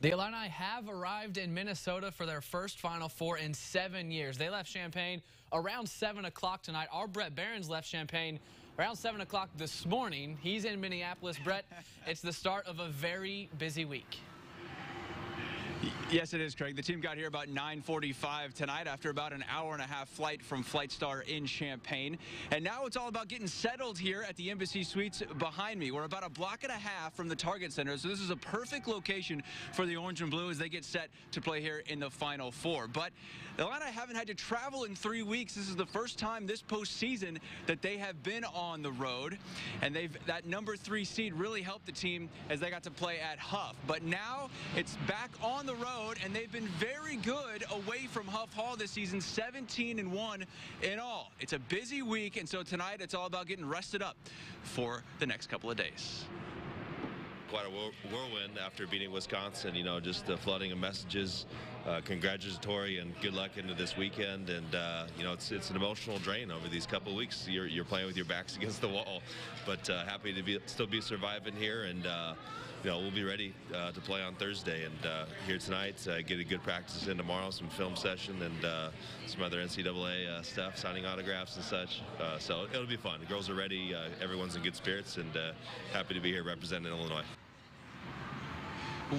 The Illini have arrived in Minnesota for their first Final Four in 7 years. They left Champaign around 7 o'clock tonight. Our Brett Barons left Champaign around 7 o'clock this morning. He's in Minneapolis. Brett, it's the start of a very busy week. Yes, it is, Craig. The team got here about 9:45 tonight after about an hour-and-a-half flight from Flight Star in Champaign. And now it's all about getting settled here at the Embassy Suites behind me. We're about a block and a half from the Target Center, so this is a perfect location for the Orange and Blue as they get set to play here in the Final Four. But the Illini haven't had to travel in 3 weeks. This is the first time this postseason that they have been on the road. And that number 3 seed really helped the team as they got to play at Huff. But now it's back on the road, and they've been very good away from Huff Hall this season, 17-1 in all. It's a busy week, and so tonight it's all about getting rested up for the next couple of days. Quite a whirlwind after beating Wisconsin, just the flooding of messages, congratulatory and good luck into this weekend. And, it's an emotional drain over these couple of weeks. You're playing with your backs against the wall, but happy to still be surviving here. And, we'll be ready to play on Thursday. And here tonight, get a good practice in tomorrow, some film session, and some other NCAA stuff, signing autographs and such. So it'll be fun. The girls are ready. Everyone's in good spirits, and happy to be here representing Illinois.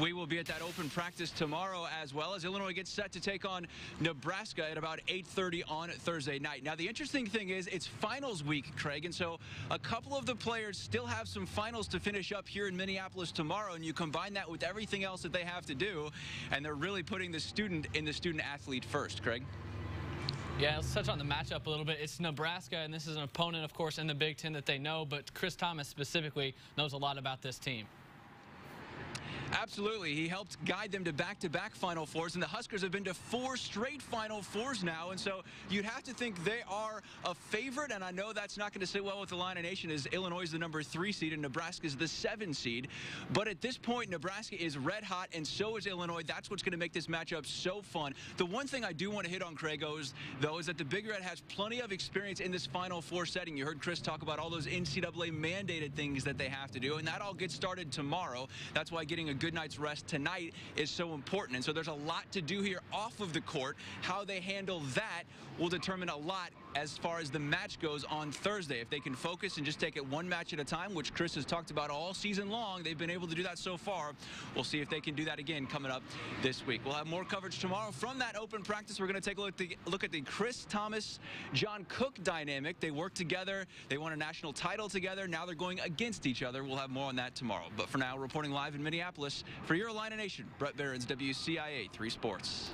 We will be at that open practice tomorrow as well as Illinois gets set to take on Nebraska at about 8:30 on Thursday night. Now, the interesting thing is it's finals week, Craig, and so a couple of the players still have some finals to finish up here in Minneapolis tomorrow, and you combine that with everything else that they have to do, and they're really putting the student in the student-athlete first, Craig. Yeah, let's touch on the matchup a little bit. It's Nebraska, and this is an opponent, of course, in the Big Ten that they know, but Chris Thomas specifically knows a lot about this team. Absolutely. He helped guide them to back-to-back Final Fours, and the Huskers have been to 4 straight Final Fours now, and so you'd have to think they are a favorite, and I know that's not going to sit well with the Illini Nation as Illinois is the number 3 seed and Nebraska is the 7 seed. But at this point, Nebraska is red hot, and so is Illinois. That's what's going to make this matchup so fun. The one thing I do want to hit on, Craig, is that the Big Red has plenty of experience in this Final Four setting. You heard Chris talk about all those NCAA mandated things that they have to do, and that all gets started tomorrow. That's why getting a good night's rest tonight is so important. And so there's a lot to do here off of the court. How they handle that will determine a lot as far as the match goes on Thursday. If they can focus and just take it one match at a time, which Chris has talked about all season long, they've been able to do that so far. We'll see if they can do that again coming up this week. We'll have more coverage tomorrow from that open practice. We're going to take a look at the Chris Thomas, John Cook dynamic. They worked together. They won a national title together. Now they're going against each other. We'll have more on that tomorrow. But for now, reporting live in Minneapolis for your Illini Nation, Brett Barons, WCIA 3 Sports.